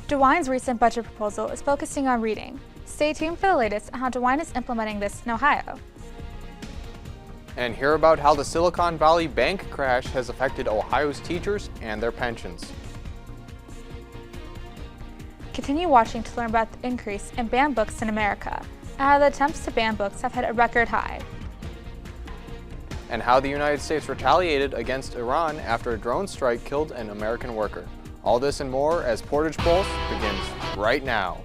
DeWine's recent budget proposal is focusing on reading. Stay tuned for the latest on how DeWine is implementing this in Ohio. And hear about how the Silicon Valley Bank crash has affected Ohio's teachers and their pensions. Continue watching to learn about the increase in banned books in America and how the attempts to ban books have hit a record high. And how the United States retaliated against Iran after a drone strike killed an American worker. All this and more as Portage Pulse begins right now.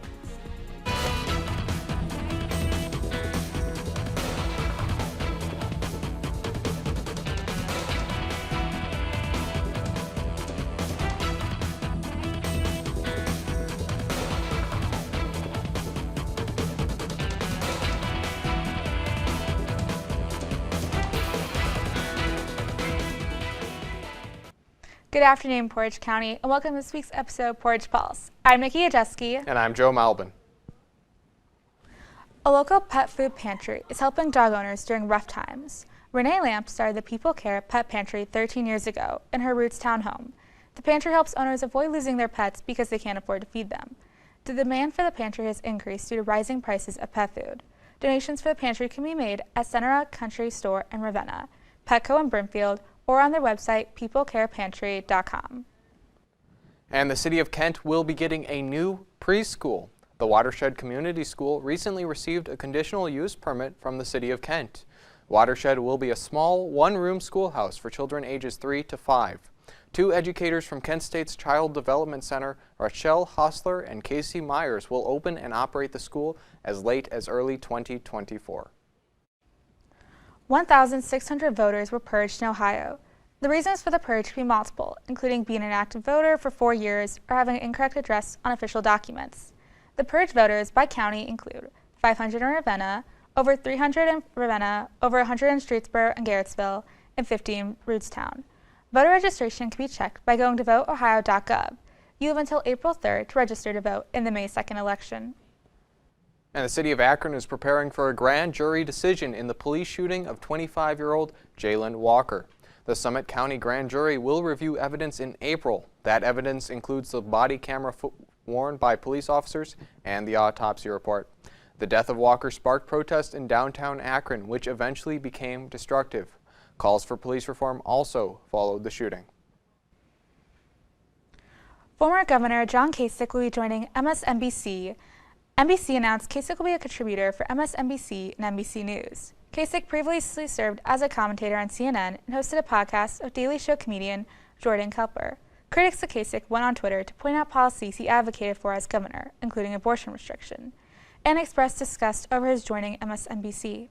Good afternoon, Portage County, and welcome to this week's episode of Portage Pulse. I'm Nikki Gasiewski. And I'm Joe Malbin. A local pet food pantry is helping dog owners during rough times. Renee Lamp started the People Care Pet Pantry 13 years ago in her Rootstown home. The pantry helps owners avoid losing their pets because they can't afford to feed them. The demand for the pantry has increased due to rising prices of pet food. Donations for the pantry can be made at Centera Country Store in Ravenna, Petco in Brimfield, or on their website, peoplecarepantry.com. And the City of Kent will be getting a new preschool. The Watershed Community School recently received a conditional use permit from the City of Kent. Watershed will be a small one-room schoolhouse for children ages 3 to 5. Two educators from Kent State's Child Development Center, Rachelle Hostler and Casey Myers, will open and operate the school as late as early 2024. 1,600 voters were purged in Ohio. The reasons for the purge can be multiple, including being an active voter for 4 years or having an incorrect address on official documents. The purged voters by county include 500 in Ravenna, over 300 in Ravenna, over 100 in Streetsboro and Garrettsville, and 50 in Rootstown. Voter registration can be checked by going to voteohio.gov. You have until April 3rd to register to vote in the May 2nd election. And the City of Akron is preparing for a grand jury decision in the police shooting of 25-year-old Jalen Walker. The Summit County Grand Jury will review evidence in April. That evidence includes the body camera worn by police officers and the autopsy report. The death of Walker sparked protest in downtown Akron, which eventually became destructive. Calls for police reform also followed the shooting. Former Governor John Kasich will be joining MSNBC. NBC announced Kasich will be a contributor for MSNBC and NBC News. Kasich previously served as a commentator on CNN and hosted a podcast with Daily Show comedian Jordan Kelper. Critics of Kasich went on Twitter to point out policies he advocated for as governor, including abortion restriction, and expressed disgust over his joining MSNBC.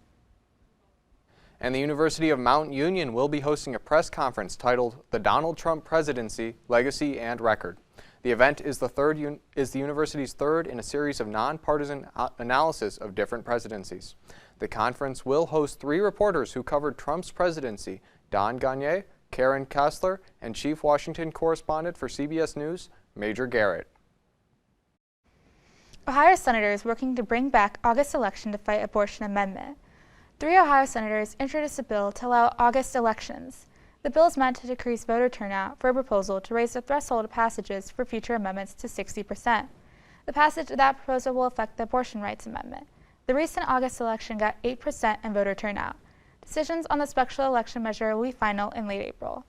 And the University of Mount Union will be hosting a press conference titled The Donald Trump Presidency, Legacy and Record. The event is the university's third in a series of nonpartisan analysis of different presidencies. The conference will host 3 reporters who covered Trump's presidency: Don Gagne, Karen Kessler, and Chief Washington Correspondent for CBS News, Major Garrett. Ohio senators working to bring back August election to fight abortion amendment. 3 Ohio senators introduced a bill to allow August elections. The bill is meant to decrease voter turnout for a proposal to raise the threshold of passages for future amendments to 60%. The passage of that proposal will affect the abortion rights amendment. The recent August election got 8% in voter turnout. Decisions on the special election measure will be final in late April.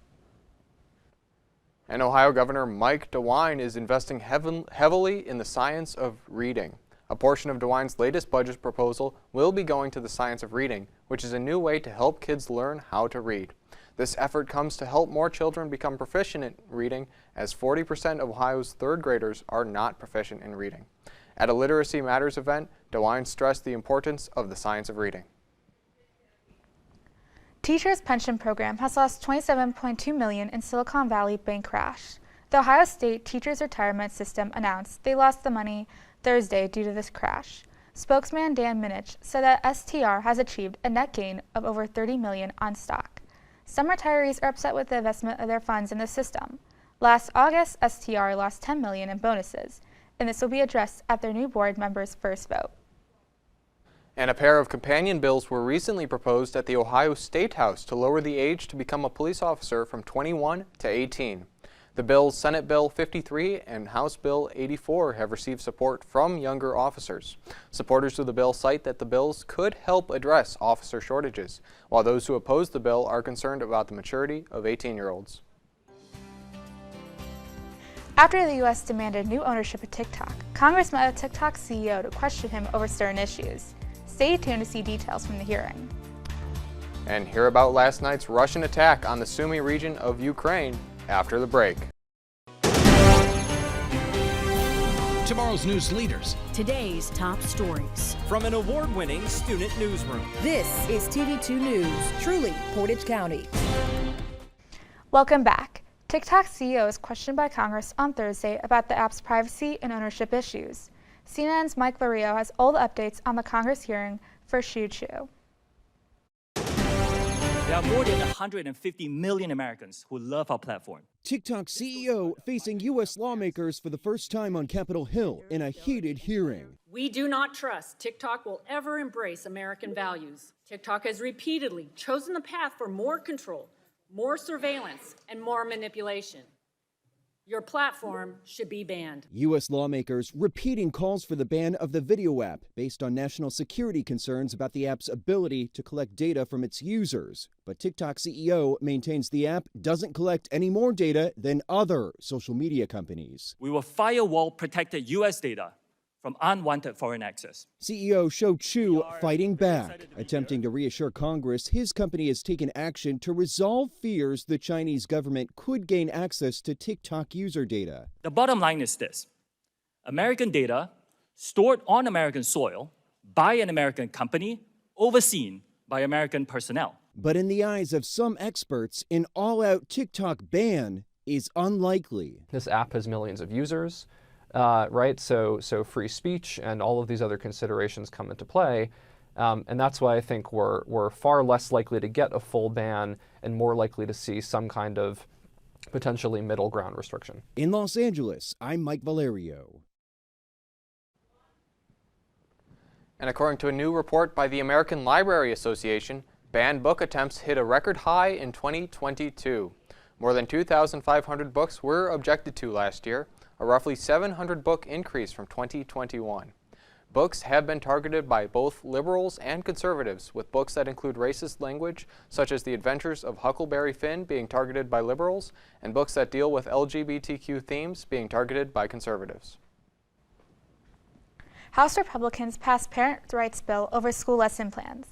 And Ohio Governor Mike DeWine is investing heavily in the science of reading. A portion of DeWine's latest budget proposal will be going to the science of reading, which is a new way to help kids learn how to read. This effort comes to help more children become proficient in reading, as 40% of Ohio's 3rd graders are not proficient in reading. At a Literacy Matters event, DeWine stressed the importance of the science of reading. Teachers' pension program has lost $27.2 million in Silicon Valley bank crash. The Ohio State Teachers Retirement System announced they lost the money Thursday due to this crash. Spokesman Dan Minich said that STR has achieved a net gain of over $30 million on stock. Some retirees are upset with the investment of their funds in the system. Last August, STR lost $10 million in bonuses, and this will be addressed at their new board members' first vote. And a pair of companion bills were recently proposed at the Ohio State House to lower the age to become a police officer from 21 to 18. The bills, Senate Bill 53 and House Bill 84, have received support from younger officers. Supporters of the bill cite that the bills could help address officer shortages, while those who oppose the bill are concerned about the maturity of 18-year-olds. After the U.S. demanded new ownership of TikTok, Congress met with TikTok's CEO to question him over certain issues. Stay tuned to see details from the hearing. And hear about last night's Russian attack on the Sumy region of Ukraine after the break. Tomorrow's news leaders. Today's top stories. From an award-winning student newsroom. This is TV2 News, truly Portage County. Welcome back. TikTok's CEO is questioned by Congress on Thursday about the app's privacy and ownership issues. CNN's Mike Varillo has all the updates on the Congress hearing for Shu Chu. There are more than 150 million Americans who love our platform. TikTok CEO facing U.S. lawmakers for the first time on Capitol Hill in a heated hearing. We do not trust TikTok will ever embrace American values. TikTok has repeatedly chosen the path for more control, more surveillance, and more manipulation. Your platform should be banned. U.S. lawmakers repeating calls for the ban of the video app based on national security concerns about the app's ability to collect data from its users. But TikTok CEO maintains the app doesn't collect any more data than other social media companies. We will firewall protected U.S. data from unwanted foreign access. CEO Shu Chu fighting back, attempting to reassure Congress his company has taken action to resolve fears the Chinese government could gain access to TikTok user data. The bottom line is this: American data stored on American soil by an American company, overseen by American personnel. But in the eyes of some experts, an all-out TikTok ban is unlikely. This app has millions of users. Right, so free speech and all of these other considerations come into play, and that's why I think we're far less likely to get a full ban and more likely to see some kind of potentially middle ground restriction. In Los Angeles, I'm Mike Valerio. And according to a new report by the American Library Association, banned book attempts hit a record high in 2022. More than 2,500 books were objected to last year, a roughly 700 book increase from 2021. Books have been targeted by both liberals and conservatives, with books that include racist language, such as The Adventures of Huckleberry Finn, being targeted by liberals, and books that deal with LGBTQ themes being targeted by conservatives. House Republicans passed parent rights bill over school lesson plans.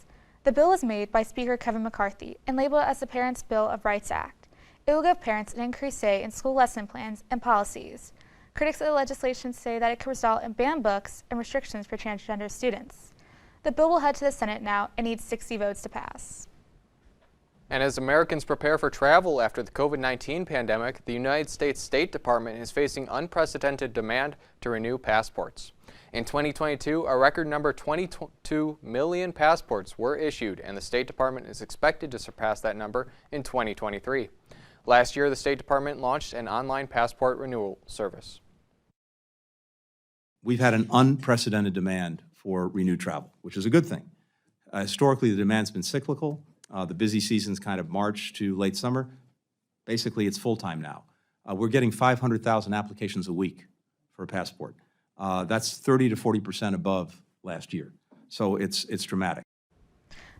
The bill was made by Speaker Kevin McCarthy and labeled as the Parents' Bill of Rights Act. It will give parents an increased say in school lesson plans and policies. Critics of the legislation say that it could result in banned books and restrictions for transgender students. The bill will head to the Senate now and needs 60 votes to pass. And as Americans prepare for travel after the COVID-19 pandemic, the United States State Department is facing unprecedented demand to renew passports. In 2022, a record number 22 million passports were issued, and the State Department is expected to surpass that number in 2023. Last year, the State Department launched an online passport renewal service. We've had an unprecedented demand for renewed travel, which is a good thing. Historically, the demand's been cyclical. The busy season's kind of March to late summer. Basically, it's full-time now. We're getting 500,000 applications a week for a passport. That's 30 to 40% above last year. So it's dramatic.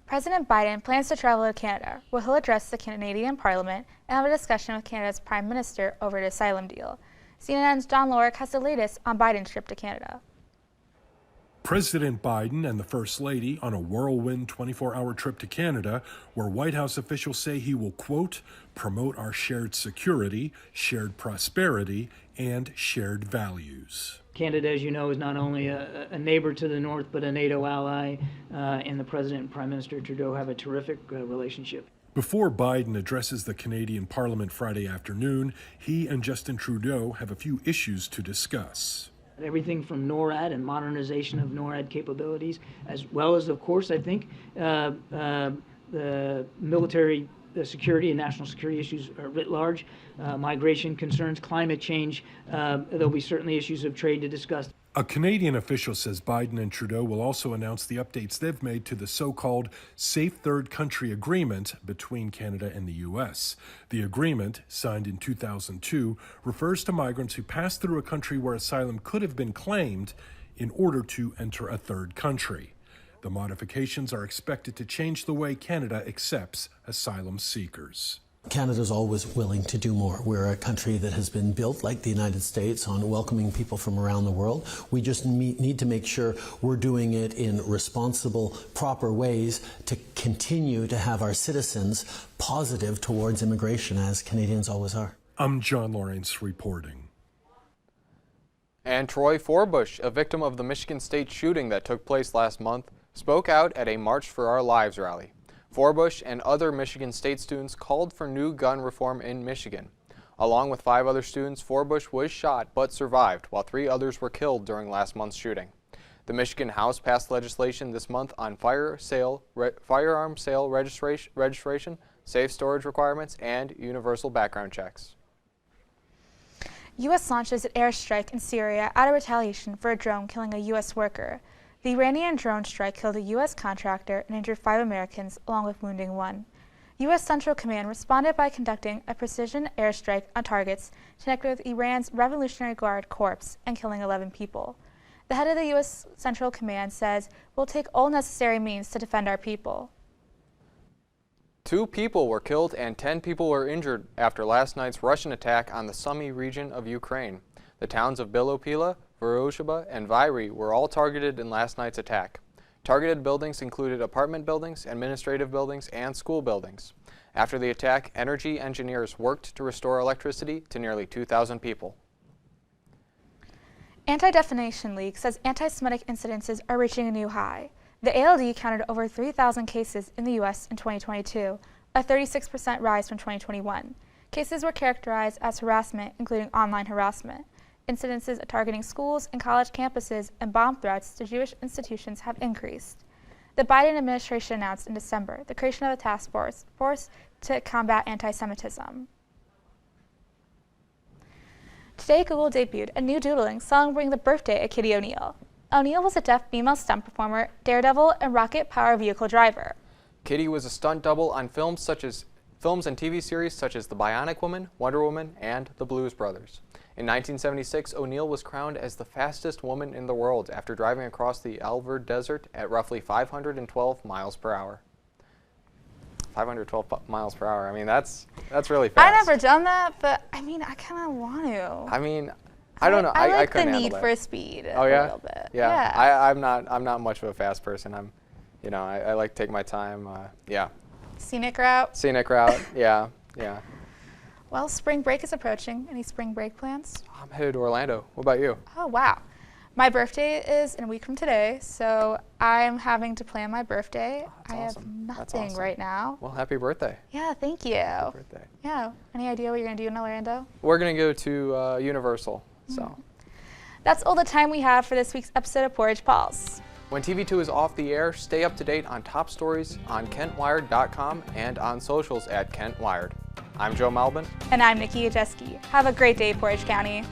President Biden plans to travel to Canada, where he'll address the Canadian Parliament and have a discussion with Canada's Prime Minister over the asylum deal. CNN's John Lorick has the latest on Biden's trip to Canada. President Biden and the First Lady on a whirlwind 24-hour trip to Canada, where White House officials say he will, quote, promote our shared security, shared prosperity, and shared values. Canada, as you know, is not only a neighbor to the north, but a NATO ally, and the President and Prime Minister Trudeau have a terrific relationship. Before Biden addresses the Canadian Parliament Friday afternoon, he and Justin Trudeau have a few issues to discuss. Everything from NORAD and modernization of NORAD capabilities, as well as, of course, I think, the military the security and national security issues writ large, migration concerns, climate change. There'll be certainly issues of trade to discuss. A Canadian official says Biden and Trudeau will also announce the updates they've made to the so-called Safe Third Country Agreement between Canada and the U.S. The agreement, signed in 2002, refers to migrants who pass through a country where asylum could have been claimed in order to enter a third country. The modifications are expected to change the way Canada accepts asylum seekers. Canada's always willing to do more. We're a country that has been built, like the United States, on welcoming people from around the world. We just need to make sure we're doing it in responsible, proper ways to continue to have our citizens positive towards immigration, as Canadians always are. I'm John Lawrence reporting. And Troy Forbush, a victim of the Michigan State shooting that took place last month, spoke out at a March for Our Lives rally. Forbush and other Michigan State students called for new gun reform in Michigan. Along with 5 other students, Forbush was shot but survived, while 3 others were killed during last month's shooting. The Michigan House passed legislation this month on firearm sale registration, safe storage requirements, and universal background checks. U.S. launches an airstrike in Syria out of retaliation for a drone killing a U.S. worker. The Iranian drone strike killed a U.S. contractor and injured 5 Americans, along with wounding 1. U.S. Central Command responded by conducting a precision airstrike on targets connected with Iran's Revolutionary Guard Corps and killing 11 people. The head of the U.S. Central Command says, "We'll take all necessary means to defend our people." 2 people were killed and 10 people were injured after last night's Russian attack on the Sumy region of Ukraine. The towns of Bilopila, Voroshaba, and Vyry were all targeted in last night's attack. Targeted buildings included apartment buildings, administrative buildings, and school buildings. After the attack, energy engineers worked to restore electricity to nearly 2,000 people. Anti-Defamation League says anti-Semitic incidences are reaching a new high. The ALD counted over 3,000 cases in the U.S. in 2022, a 36% rise from 2021. Cases were characterized as harassment, including online harassment. Incidences targeting schools and college campuses and bomb threats to Jewish institutions have increased. The Biden administration announced in December the creation of a task force to combat anti-Semitism. Today, Google debuted a new doodling celebrating the birthday of Kitty O'Neill. O'Neill was a deaf female stunt performer, daredevil, and rocket power vehicle driver. Kitty was a stunt double on films and TV series such as The Bionic Woman, Wonder Woman, and The Blues Brothers. In 1976, O'Neill was crowned as the fastest woman in the world after driving across the Alvord Desert at roughly 512 miles per hour. 512 miles per hour. I mean, that's really fast. I've never done that, but I mean, I kind of want to. I mean, I don't know. I like couldn't the handle need that. for speed Oh, a yeah? little bit. Yeah. I'm not much of a fast person. I like to take my time. Scenic route. Scenic route. Yeah. Well, spring break is approaching. Any spring break plans? I'm headed to Orlando. What about you? Oh, wow. My birthday is in a week from today, so I'm having to plan my birthday. That's awesome. Have That's nothing awesome. right now. Well, happy birthday. Yeah, thank you. Happy birthday. Yeah. Any idea what you're going to do in Orlando? We're going to go to Universal. So. That's all the time we have for this week's episode of Portage Pulse. When TV2 is off the air, stay up to date on top stories on KentWired.com and on socials at KentWired. I'm Joe Malbin. And I'm Nikki Gasiewski. Have a great day, Portage County.